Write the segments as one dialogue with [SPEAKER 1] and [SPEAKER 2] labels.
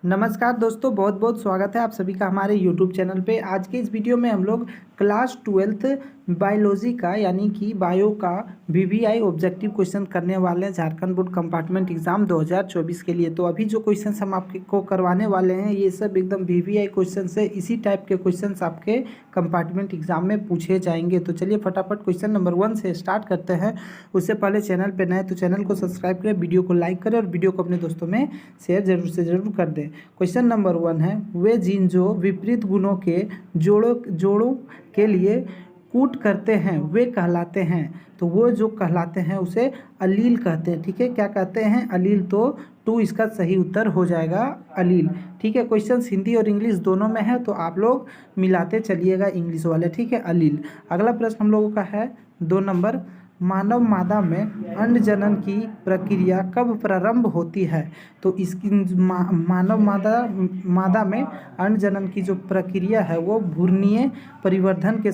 [SPEAKER 1] नमस्कार दोस्तों, बहुत बहुत स्वागत है आप सभी का हमारे YouTube चैनल पे। आज के इस वीडियो में हम लोग क्लास 12th बायोलॉजी का यानी कि बायो का VVI ऑब्जेक्टिव क्वेश्चन करने वाले हैं झारखंड बोर्ड कंपार्टमेंट एग्जाम 2024 के लिए। तो अभी जो क्वेश्चंस हम आपको करवाने वाले हैं ये सब एकदम VVI क्वेश्चन से इसी टाइप के क्वेश्चंस आपके कंपार्टमेंट एग्जाम में पूछे जाएंगे। तो चलिए फटाफट क्वेश्चन नंबर 1 से स्टार्ट करते हैं। उससे पहले चैनल पर नए तो चैनल को सब्सक्राइब करें, वीडियो को लाइक करें और वीडियो को अपने दोस्तों में शेयर जरूर से ज़रूर कर दें। क्वेश्चन नंबर 1 है, वे जीन जो विपरीत गुणों के जोड़ों के लिए कूट करते हैं वे कहलाते हैं। तो वो जो कहलाते हैं उसे अलील कहते हैं। ठीक है, क्या कहते हैं? अलील। तो 2 इसका सही उत्तर हो जाएगा, अलील। ठीक है, क्वेश्चन हिंदी और इंग्लिश दोनों में है तो आप लोग मिलाते चलिएगा इंग्लिश वाले। ठीक है, अलील। अगला प्रश्न हम लोगों का है 2 नंबर, मानव मादा में अंड जनन की प्रक्रिया कब प्रारंभ होती है? तो इसकी मानव मादा में अंड जनन की जो प्रक्रिया है वो भ्रूणीय परिवर्धन के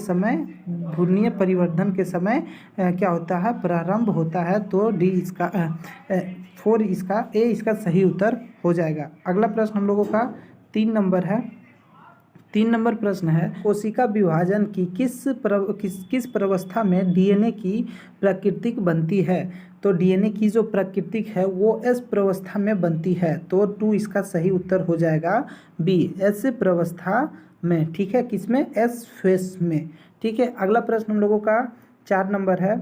[SPEAKER 1] समय क्या होता है? प्रारंभ होता है। तो डी इसका 4 इसका ए इसका सही उत्तर हो जाएगा। अगला प्रश्न हम लोगों का 3 नंबर है। 3 नंबर प्रश्न है, कोशिका विभाजन की किस प्रवस्था में डीएनए की प्राकृतिक बनती है? तो डीएनए की जो प्राकृतिक है वो एस प्रवस्था में बनती है। तो 2 इसका सही उत्तर हो जाएगा बी, एस प्रवस्था में। ठीक है, किसमें? एस फेस में। ठीक है, अगला प्रश्न हम लोगों का 4 नंबर है।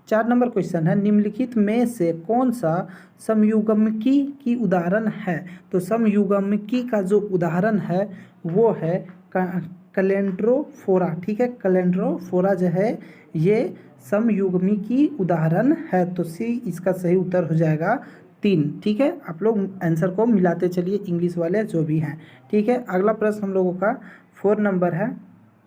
[SPEAKER 1] 4 नंबर क्वेश्चन है, निम्नलिखित में से कौन सा समयुग्मकी की उदाहरण है? तो समयुग्मकी का जो उदाहरण है वो है कैलेंड्रोफोरा। ठीक है, कैलेंड्रोफोरा जो है ये समयुग्मी की उदाहरण है। तो सी इसका सही उत्तर हो जाएगा 3। ठीक है, आप लोग आंसर को मिलाते चलिए इंग्लिश वाले जो भी हैं। ठीक है, अगला प्रश्न हम लोगों का 4 नंबर है,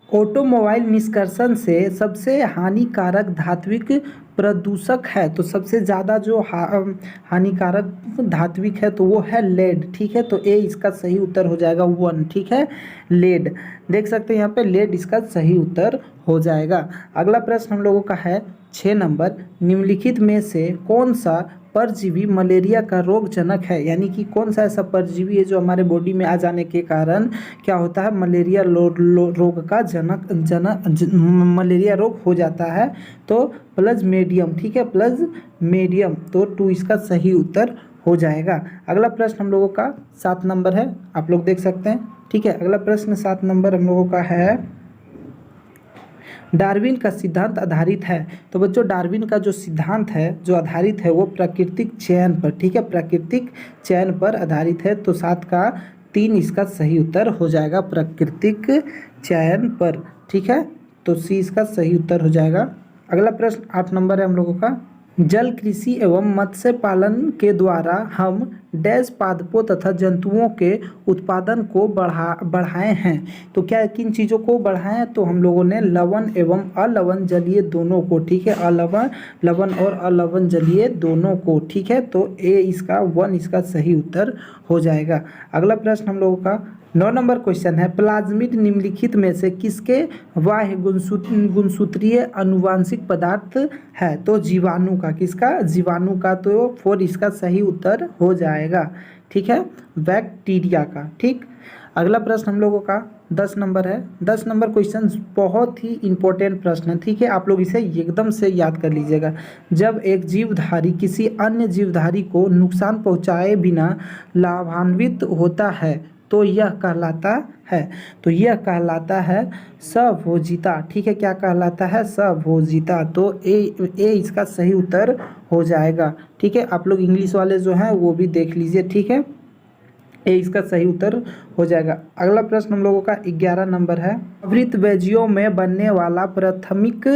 [SPEAKER 1] ऑटोमोबाइल निष्कर्षण से सबसे हानिकारक धात्विक प्रदूषक है? तो सबसे ज़्यादा जो हानिकारक धात्विक है तो वो है लेड। ठीक है, तो ए इसका सही उत्तर हो जाएगा 1। ठीक है, लेड। देख सकते हैं यहाँ पे लेड इसका सही उत्तर हो जाएगा। अगला प्रश्न हम लोगों का है 6 नंबर, निम्नलिखित में से कौन सा परजीवी मलेरिया का रोगजनक है? यानी कि कौन सा ऐसा परजीवी है जो हमारे बॉडी में आ जाने के कारण क्या होता है? मलेरिया रोग का मलेरिया रोग हो जाता है। तो प्लाज्मेडियम। ठीक है, प्लाज्मेडियम। तो 2 इसका सही उत्तर हो जाएगा। अगला प्रश्न हम लोगों का 7 नंबर है, आप लोग देख सकते हैं। ठीक है, अगला प्रश्न 7 नंबर हम लोगों का है, डार्विन का सिद्धांत आधारित है। तो बच्चों डार्विन का जो सिद्धांत है जो आधारित है वो प्राकृतिक चयन पर। ठीक है, प्राकृतिक चयन पर आधारित है। तो 7 का 3 इसका सही उत्तर हो जाएगा, प्राकृतिक चयन पर। ठीक है, तो सी इसका सही उत्तर हो जाएगा। अगला प्रश्न 8 नंबर है हम लोगों का, जल कृषि एवं मत्स्य पालन के द्वारा हम डैश पादपों तथा जंतुओं के उत्पादन को बढ़ाए हैं। तो क्या किन चीज़ों को बढ़ाएं? तो हम लोगों ने लवण एवं अलवण जलीय दोनों को। ठीक है, लवण और अलवण जलीय दोनों को। ठीक है, तो ए इसका 1 इसका सही उत्तर हो जाएगा। अगला प्रश्न हम लोगों का 9 नंबर क्वेश्चन है, प्लाज्मिड निम्नलिखित में से किसके बाह्य गुणसूत्रीय आनुवांशिक पदार्थ है? तो जीवाणु का। किसका? जीवाणु का। तो 4 इसका सही उत्तर हो जाएगा। ठीक है, बैक्टीरिया का। ठीक, अगला प्रश्न हम लोगों का 10 नंबर है। 10 नंबर क्वेश्चन बहुत ही इंपॉर्टेंट प्रश्न है। ठीक है, आप लोग इसे एकदम से याद कर लीजिएगा। जब एक जीवधारी किसी अन्य जीवधारी को नुकसान पहुंचाए बिना लाभान्वित होता है तो यह कहलाता है। तो यह कहलाता है सभोजिता। ठीक है, क्या कहलाता है? सभोजिता। तो ए इसका सही उत्तर हो जाएगा। ठीक है, आप लोग इंग्लिश वाले जो हैं वो भी देख लीजिए। ठीक है, ए इसका सही उत्तर हो जाएगा। अगला प्रश्न हम लोगों का 11 नंबर है, आवृतबीजियों में बनने वाला प्राथमिक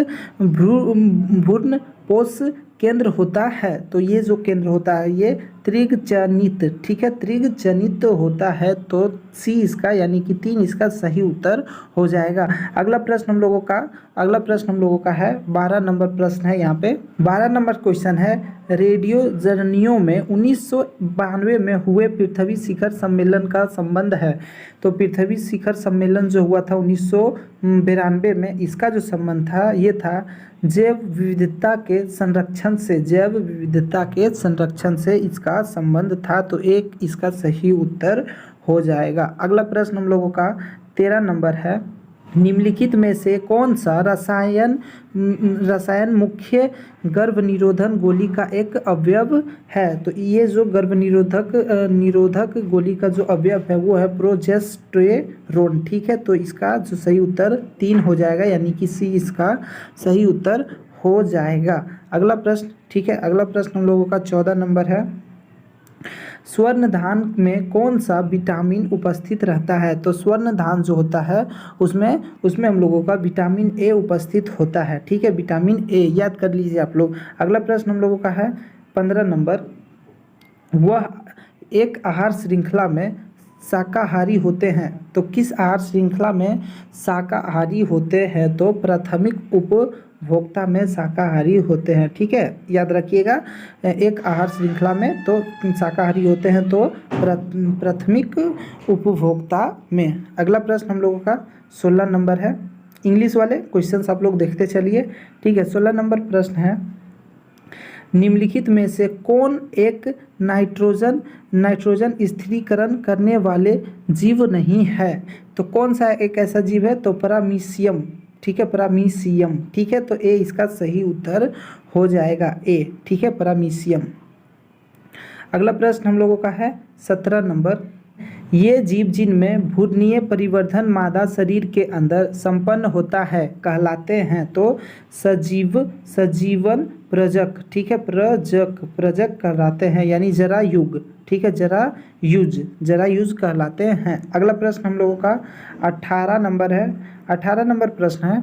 [SPEAKER 1] भ्रूणपोष केंद्र होता है। तो ये जो केंद्र होता है ये त्रिगजनित। ठीक है, त्रिगजनित होता है। तो सी इसका यानी कि 3 इसका सही उत्तर हो जाएगा। अगला प्रश्न हम लोगों का है 12 नंबर प्रश्न है। यहाँ पे 12 नंबर क्वेश्चन है, रेडियो जर्नियों में 1992 में हुए पृथ्वी शिखर सम्मेलन का संबंध है। तो पृथ्वी शिखर सम्मेलन जो हुआ था 1992 में, इसका जो संबंध था ये था जैव विविधता के संरक्षण से इसका संबंध था। तो एक इसका सही उत्तर हो जाएगा। अगला प्रश्न हम लोगों का 13 नंबर है, निम्नलिखित में से कौन सा रसायन मुख्य गर्भनिरोधन गोली का एक अवयव है? तो ये जो निरोधक गोली का जो अवयव है वो है प्रोजेस्टेरोन। ठीक है, तो इसका जो सही उत्तर 3 हो जाएगा, यानी कि सी इसका सही उत्तर हो जाएगा। अगला प्रश्न, ठीक है, अगला प्रश्न हम लोगों का 14 नंबर है, स्वर्ण धान में कौन सा विटामिन उपस्थित रहता है? तो स्वर्ण धान जो होता है उसमें हम लोगों का विटामिन ए उपस्थित होता है। ठीक है, विटामिन ए याद कर लीजिए आप लोग। अगला प्रश्न हम लोगों का है 15 नंबर, वह एक आहार श्रृंखला में शाकाहारी होते हैं। तो किस आहार श्रृंखला में शाकाहारी होते हैं? तो प्राथमिक उपभोक्ता में शाकाहारी होते हैं। ठीक है, याद रखिएगा, एक आहार श्रृंखला में तो शाकाहारी होते हैं, तो प्राथमिक उपभोक्ता में। अगला प्रश्न हम लोगों का 16 नंबर है, इंग्लिश वाले क्वेश्चंस आप लोग देखते चलिए। ठीक है, 16 नंबर प्रश्न है, निम्नलिखित में से कौन एक नाइट्रोजन स्थिरीकरण करने वाले जीव नहीं है? तो कौन सा एक ऐसा जीव है? तो परामीशियम। ठीक है, परामीशियम। ठीक है, तो ए इसका सही उत्तर हो जाएगा, ए। ठीक है, परामीशियम। अगला प्रश्न हम लोगों का है 17 नंबर, ये जीव जिनमें भ्रूणीय परिवर्धन मादा शरीर के अंदर संपन्न होता है कहलाते हैं? तो सजीवन प्रजक। ठीक है, प्रजक कहलाते हैं, यानी जरायुग। ठीक है, जरायुज कहलाते हैं। अगला प्रश्न हम लोगों का 18 नंबर है, 18 नंबर प्रश्न है,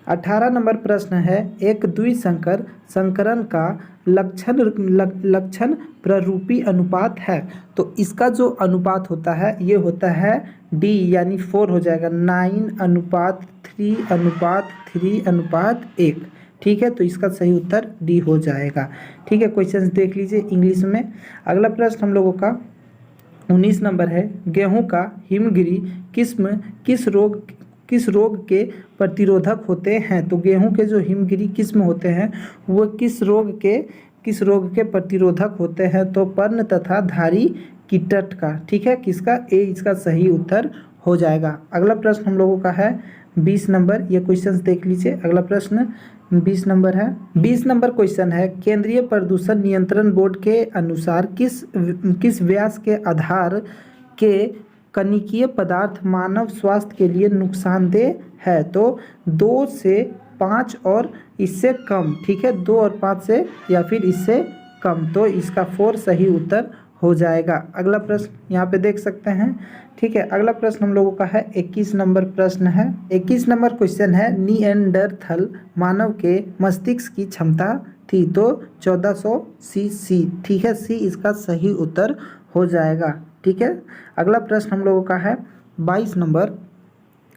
[SPEAKER 1] 18 नंबर प्रश्न है, एक द्विसंकर संकरण का लक्षण प्ररूपी अनुपात है। तो इसका जो अनुपात होता है ये होता है डी, यानी 4 हो जाएगा, 9:3:3:1। ठीक है, तो इसका सही उत्तर डी हो जाएगा। ठीक है, क्वेश्चंस देख लीजिए इंग्लिश में। अगला प्रश्न हम लोगों का 19 नंबर है, गेहूं का हिमगिरी किस्म किस रोग के प्रतिरोधक होते हैं? तो गेहूं के जो हिमगिरी किस्म होते हैं वो किस रोग के प्रतिरोधक होते हैं? तो पर्ण तथा धारी कीटट का। ठीक है, किसका? ए इसका सही उत्तर हो जाएगा। अगला प्रश्न हम लोगों का है 20 नंबर, ये क्वेश्चंस देख लीजिए। अगला प्रश्न 20 नंबर है, 20 नंबर क्वेश्चन है, केंद्रीय प्रदूषण नियंत्रण बोर्ड के अनुसार किस व्यास के आधार के कणिकीय पदार्थ मानव स्वास्थ्य के लिए नुकसानदेह है? तो 2 से 5 और इससे कम। ठीक है, 2 और 5 से या फिर इससे कम, तो इसका 4 सही उत्तर हो जाएगा। अगला प्रश्न यहाँ पे देख सकते हैं। ठीक है, अगला प्रश्न हम लोगों का है 21 नंबर प्रश्न है, 21 नंबर क्वेश्चन है, निएंडरथल मानव के मस्तिष्क की क्षमता थी? तो 1400 सीसी। ठीक है, सी इसका सही उत्तर हो जाएगा। ठीक है, अगला प्रश्न हम लोगों का है 22 नंबर,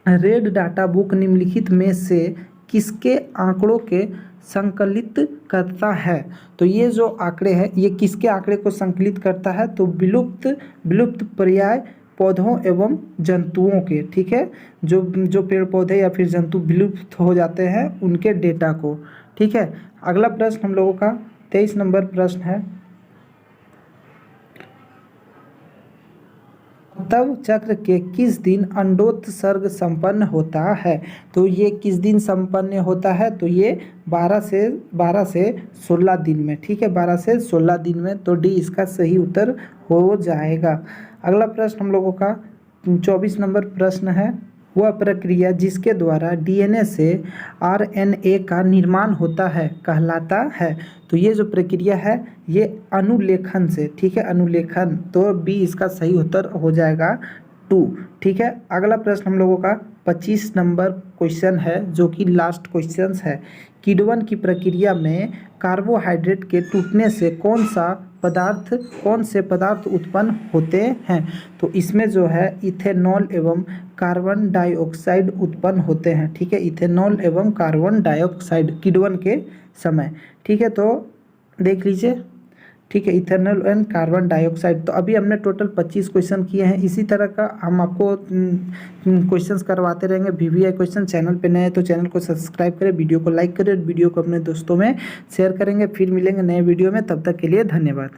[SPEAKER 1] रेड डाटा बुक निम्नलिखित में से किसके आंकड़ों के संकलित करता है? तो ये जो आंकड़े हैं ये किसके आंकड़े को संकलित करता है? तो विलुप्त पर्याय पौधों एवं जंतुओं के। ठीक है, जो पेड़ पौधे या फिर जंतु विलुप्त हो जाते हैं उनके डेटा को। ठीक है, अगला प्रश्न हम लोगों का 23 नंबर प्रश्न है, तब चक्र के किस दिन अंडोत्सर्ग संपन्न होता है? तो ये किस दिन संपन्न होता है? तो ये 12 से 16 दिन में। ठीक है, 12 से 16 दिन में, तो डी इसका सही उत्तर हो जाएगा। अगला प्रश्न हम लोगों का 24 नंबर प्रश्न है, वह प्रक्रिया जिसके द्वारा डीएनए से आरएनए का निर्माण होता है कहलाता है? तो ये जो प्रक्रिया है ये अनुलेखन से। ठीक है, अनुलेखन, तो बी इसका सही उत्तर हो जाएगा 2। ठीक है, अगला प्रश्न हम लोगों का 25 नंबर क्वेश्चन है जो कि लास्ट क्वेश्चन है, किण्वन की प्रक्रिया में कार्बोहाइड्रेट के टूटने से कौन से पदार्थ उत्पन्न होते हैं? तो इसमें जो है इथेनॉल एवं कार्बन डाइऑक्साइड उत्पन्न होते हैं। ठीक है, इथेनॉल एवं कार्बन डाइऑक्साइड किण्वन के समय। ठीक है, तो देख लीजिए। ठीक है, इथेनॉल एंड कार्बन डाइऑक्साइड। तो अभी हमने टोटल 25 क्वेश्चन किए हैं। इसी तरह का हम आपको क्वेश्चंस करवाते रहेंगे। वीवीआई क्वेश्चन चैनल पे नए हैं तो चैनल को सब्सक्राइब करें, वीडियो को लाइक करें, वीडियो को अपने दोस्तों में शेयर करेंगे। फिर मिलेंगे नए वीडियो में, तब तक के लिए धन्यवाद।